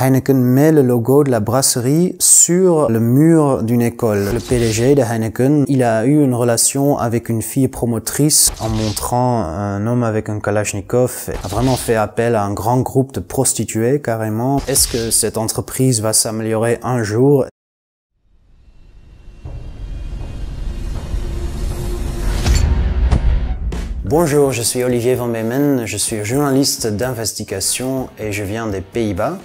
Heineken met le logo de la brasserie sur le mur d'une école. Le PDG de Heineken, il a eu une relation avec une fille promotrice en montrant un homme avec un Kalachnikov, a vraiment fait appel à un grand groupe de prostituées carrément. Est-ce que cette entreprise va s'améliorer un jour? Bonjour, je suis Olivier Van Beemen, je suis journaliste d'investigation et je viens des Pays-Bas.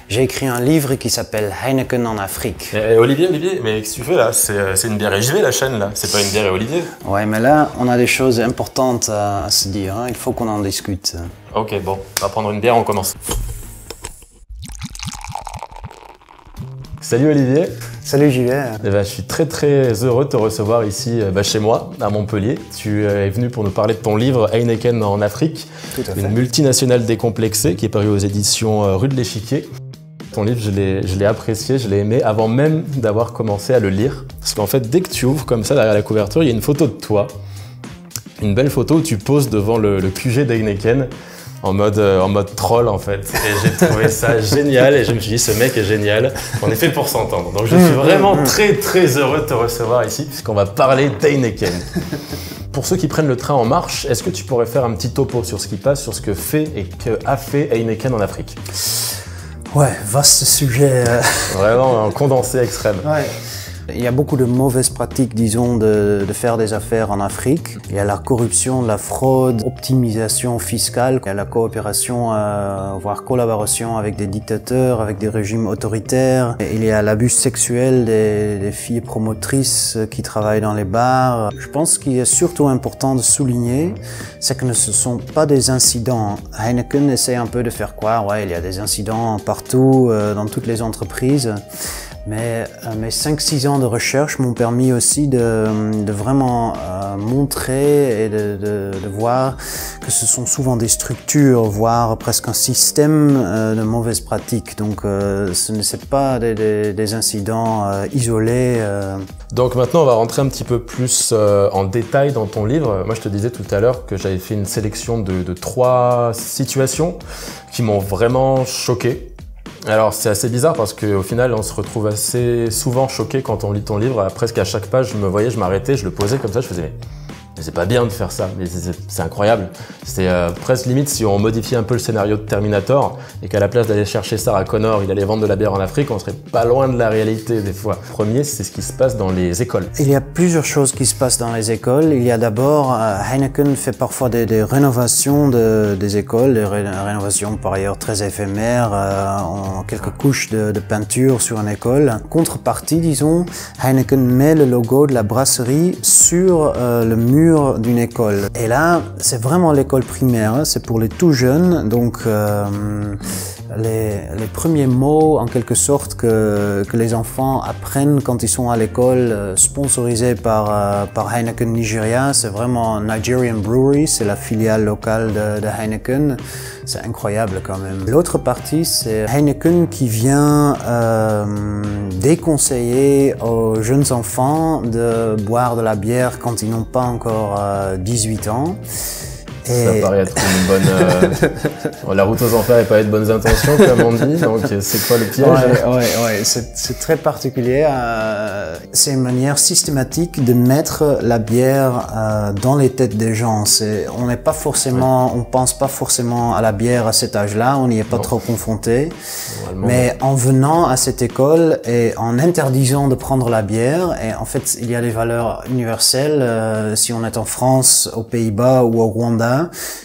J'ai écrit un livre qui s'appelle Heineken en Afrique. Olivier, mais qu'est-ce que tu fais là? C'est une bière et je vais la chaîne là, c'est pas une bière et Olivier. Ouais, mais là, on a des choses importantes à se dire, hein. Il faut qu'on en discute. Ok, bon, on va prendre une bière, on commence. Salut Olivier. Salut JV. Je suis très heureux de te recevoir ici chez moi, à Montpellier. Tu es venu pour nous parler de ton livre Heineken en Afrique, Tout à fait. Une multinationale décomplexée qui est paru aux éditions Rue de l'Échiquier. Ton livre, je l'ai apprécié, je l'ai aimé avant même d'avoir commencé à le lire. Parce qu'en fait, dès que tu ouvres comme ça derrière la couverture, il y a une photo de toi. Une belle photo où tu poses devant le QG d'Heineken en mode troll en fait. Et j'ai trouvé ça génial et je me suis dit ce mec est génial. On est fait pour s'entendre. Donc je suis vraiment très heureux de te recevoir ici puisqu'on va parler d'Heineken. Pour ceux qui prennent le train en marche, est-ce que tu pourrais faire un petit topo sur ce qui passe, sur ce que fait et que a fait Heineken en Afrique? Ouais, vaste sujet. Vraiment un condensé extrême. Ouais. Il y a beaucoup de mauvaises pratiques, disons, de faire des affaires en Afrique. Il y a la corruption, la fraude, optimisation fiscale, il y a la coopération, voire collaboration avec des dictateurs, avec des régimes autoritaires. Et il y a l'abus sexuel des filles promotrices qui travaillent dans les bars. Je pense qu'il est surtout important de souligner, c'est que ce ne sont pas des incidents. Heineken essaie un peu de faire croire, ouais, il y a des incidents partout, dans toutes les entreprises. Mais mes 5-6 ans de recherche m'ont permis aussi de vraiment montrer et de voir que ce sont souvent des structures, voire presque un système de mauvaises pratiques. Donc ce ne sont pas des incidents isolés. Donc maintenant on va rentrer un petit peu plus en détail dans ton livre. Moi je te disais tout à l'heure que j'avais fait une sélection de 3 situations qui m'ont vraiment choqué. Alors c'est assez bizarre parce qu'au final on se retrouve assez souvent choqué quand on lit ton livre. Presque à chaque page je m'arrêtais, je le posais comme ça, je faisais mais c'est pas bien de faire ça, mais c'est incroyable. C'est presque limite si on modifiait un peu le scénario de Terminator et qu'à la place d'aller chercher Sarah Connor, il allait vendre de la bière en Afrique, on serait pas loin de la réalité des fois. Premier, c'est ce qui se passe dans les écoles. Il y a plusieurs choses qui se passent dans les écoles. Il y a d'abord, Heineken fait parfois des rénovations des écoles, des rénovations par ailleurs très éphémères, en quelques couches de peinture sur une école. Contrepartie, disons, Heineken met le logo de la brasserie sur le mur d'une école. Et là, c'est vraiment l'école primaire, hein, c'est pour les tout jeunes, donc les premiers mots en quelque sorte que les enfants apprennent quand ils sont à l'école, sponsorisés par Heineken Nigeria, c'est vraiment Nigerian Brewery, c'est la filiale locale de Heineken. C'est incroyable quand même. L'autre partie, c'est Heineken qui vient déconseiller aux jeunes enfants de boire de la bière quand ils n'ont pas encore 18 ans. Ça paraît être une bonne... la route aux enfers n'est pas de bonnes intentions, comme on dit, donc c'est quoi le piège? Ouais, c'est très particulier. C'est une manière systématique de mettre la bière dans les têtes des gens. On n'est pas forcément, on pense pas forcément à la bière à cet âge-là, on n'y est pas trop confronté. Mais en venant à cette école et en interdisant de prendre la bière, et en fait il y a des valeurs universelles. Si on est en France, aux Pays-Bas ou au Rwanda,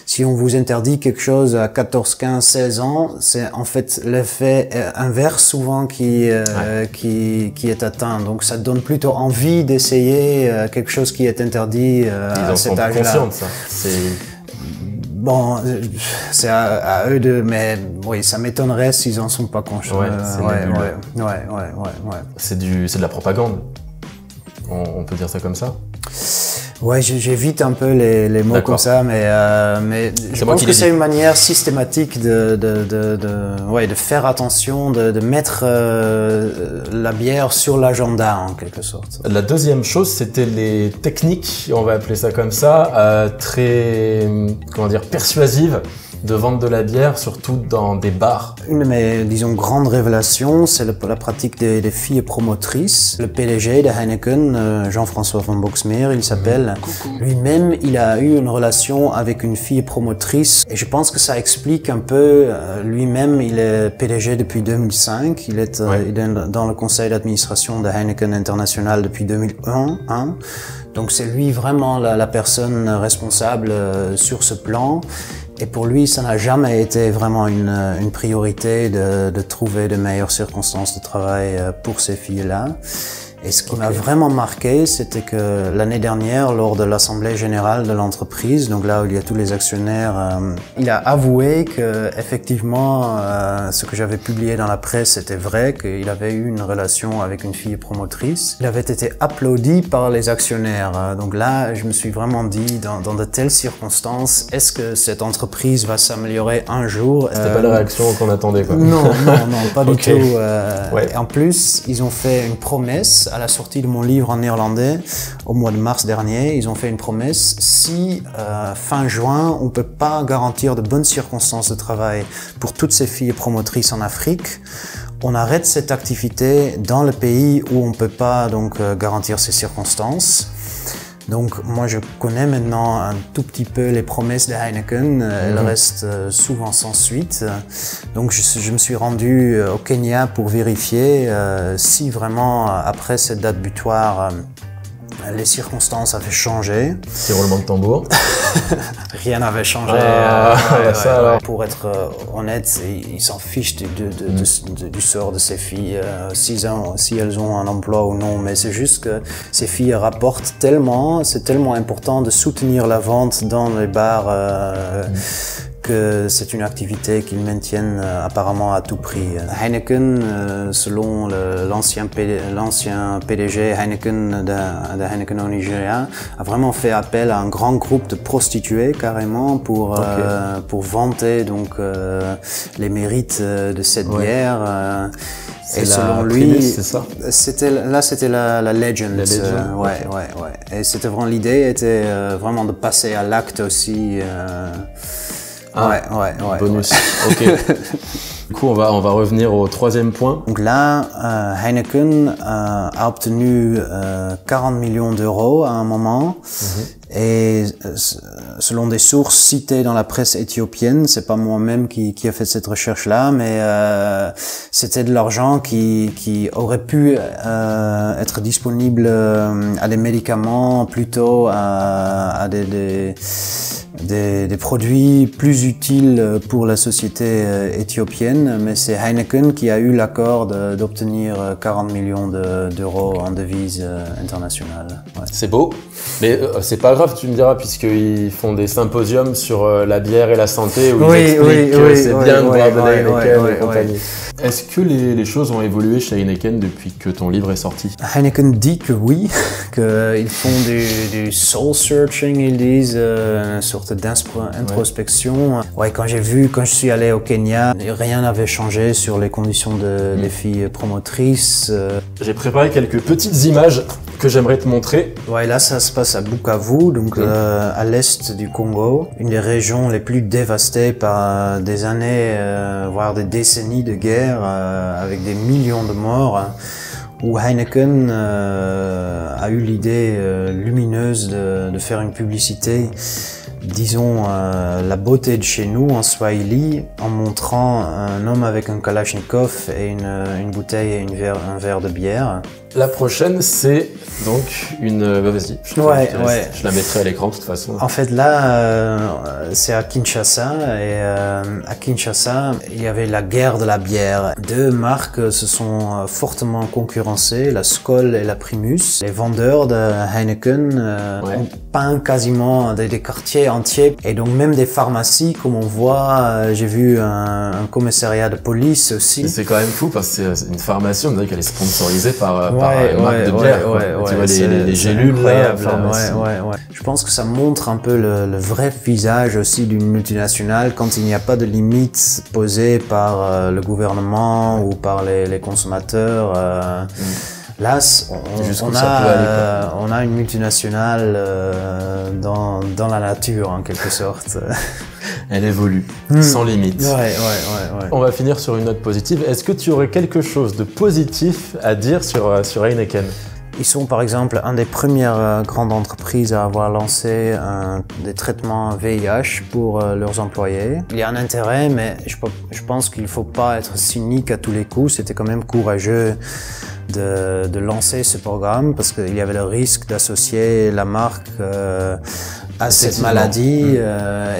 si on vous interdit quelque chose à 14, 15, 16 ans, c'est en fait l'effet inverse souvent qui est atteint. Donc ça donne plutôt envie d'essayer quelque chose qui est interdit à cet âge-là. Ils en sont conscients de ça. Bon, c'est à eux de, mais oui, ça m'étonnerait s'ils en sont pas conscients. Ouais. C'est de la propagande. On peut dire ça comme ça. Ouais, j'évite un peu les mots comme ça, mais je pense que c'est une manière systématique de faire attention, de mettre la bière sur l'agenda en quelque sorte. La deuxième chose, c'était les techniques, on va appeler ça comme ça, très, comment dire, persuasives de vendre de la bière, surtout dans des bars. Une de mes, disons, grandes révélations, c'est la pratique des filles promotrices. Le PDG de Heineken, Jean-François van Boxmeer, il s'appelle. Lui-même, il a eu une relation avec une fille promotrice. Et je pense que ça explique un peu, lui-même, il est PDG depuis 2005. Il est dans le conseil d'administration de Heineken International depuis 2001. Donc c'est lui vraiment la personne responsable sur ce plan. Et pour lui, ça n'a jamais été vraiment une priorité de trouver de meilleures circonstances de travail pour ces filles-là. Et ce qui m'a vraiment marqué, c'était que l'année dernière, lors de l'Assemblée générale de l'entreprise, donc là où il y a tous les actionnaires, il a avoué que effectivement, ce que j'avais publié dans la presse, c'était vrai, qu'il avait eu une relation avec une fille promotrice. Il avait été applaudi par les actionnaires. Donc là, je me suis vraiment dit, dans de telles circonstances, est-ce que cette entreprise va s'améliorer un jour? C'était pas la réaction qu'on attendait, quoi. Non, pas du tout. Et en plus, ils ont fait une promesse à la sortie de mon livre en néerlandais, au mois de mars dernier. Ils ont fait une promesse, si fin juin, on peut pas garantir de bonnes circonstances de travail pour toutes ces filles promotrices en Afrique, on arrête cette activité dans le pays où on peut pas donc garantir ces circonstances. Donc moi je connais maintenant un tout petit peu les promesses de Heineken, elles restent souvent sans suite. Donc je me suis rendu au Kenya pour vérifier si vraiment après cette date butoir les circonstances avaient changé. Petit roulement de tambour. Rien n'avait changé. Pour être honnête, ils s'en fichent du sort de ces filles, si elles ont un emploi ou non. Mais c'est juste que ces filles rapportent tellement, c'est tellement important de soutenir la vente dans les bars que c'est une activité qu'ils maintiennent apparemment à tout prix. Heineken, selon l'ancien PDG Heineken de Heineken au Nigeria, a vraiment fait appel à un grand groupe de prostituées carrément pour vanter donc les mérites de cette bière. Et selon lui, c'est ça. C'était la Legend. Et c'était vraiment l'idée était vraiment de passer à l'acte aussi. Bonus. Ok. Du coup, on va revenir au troisième point. Donc là, Heineken a obtenu 40 millions d'euros à un moment. Et selon des sources citées dans la presse éthiopienne, c'est pas moi-même qui a fait cette recherche-là, mais c'était de l'argent qui aurait pu être disponible à des médicaments, plutôt à des produits plus utiles pour la société éthiopienne, mais c'est Heineken qui a eu l'accord d'obtenir 40 millions d'euros en devise internationale. C'est beau, mais c'est pas grave, tu me diras, puisqu'ils font des symposiums sur la bière et la santé, où ils expliquent que c'est bien de boire de la Heineken et compagnie. Est-ce que les choses ont évolué chez Heineken depuis que ton livre est sorti? Heineken dit que oui, qu'ils font du soul searching, ils disent, une sorte d'introspection. Quand je suis allé au Kenya, rien n'avait changé sur les conditions des filles promotrices. J'ai préparé quelques petites images que j'aimerais te montrer. Là ça se passe à Bukavu, donc à l'est du Congo, une des régions les plus dévastées par des années, voire des décennies de guerre, avec des millions de morts, où Heineken a eu l'idée lumineuse de faire une publicité, disons, la beauté de chez nous en Swahili, en montrant un homme avec un Kalachnikov et une bouteille et un verre de bière. La prochaine, c'est donc une... vas-y, je la mettrai à l'écran de toute façon. En fait, là, c'est à Kinshasa, et à Kinshasa, il y avait la guerre de la bière. Deux marques se sont fortement concurrencées, la Skol et la Primus. Les vendeurs de Heineken ont peint quasiment des quartiers entiers, et donc même des pharmacies, comme on voit, j'ai vu un commissariat de police aussi. C'est quand même fou, parce que c'est une pharmacie, on dirait qu'elle est sponsorisée par une marque de bière. Tu vois les gélules là. Je pense que ça montre un peu le vrai visage aussi d'une multinationale, quand il n'y a pas de limite posée par le gouvernement ou par les consommateurs. Là, Jusqu'où ça peut aller, on a une multinationale dans la nature, en quelque sorte. Elle évolue, sans limite. Ouais. On va finir sur une note positive. Est-ce que tu aurais quelque chose de positif à dire sur Heineken? Ils sont par exemple une des premières grandes entreprises à avoir lancé des traitements VIH pour leurs employés. Il y a un intérêt, mais je pense qu'il ne faut pas être cynique à tous les coups. C'était quand même courageux de lancer ce programme parce qu'il y avait le risque d'associer la marque à cette maladie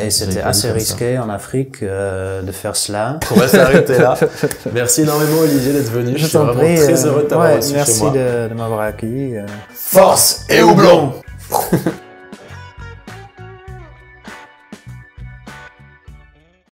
et c'était assez risqué en Afrique de faire cela. On va s'arrêter là. Merci énormément Olivier d'être venu. Je suis vraiment très heureux de t'avoir reçu chez moi. Merci de m'avoir accueilli. Force et houblon.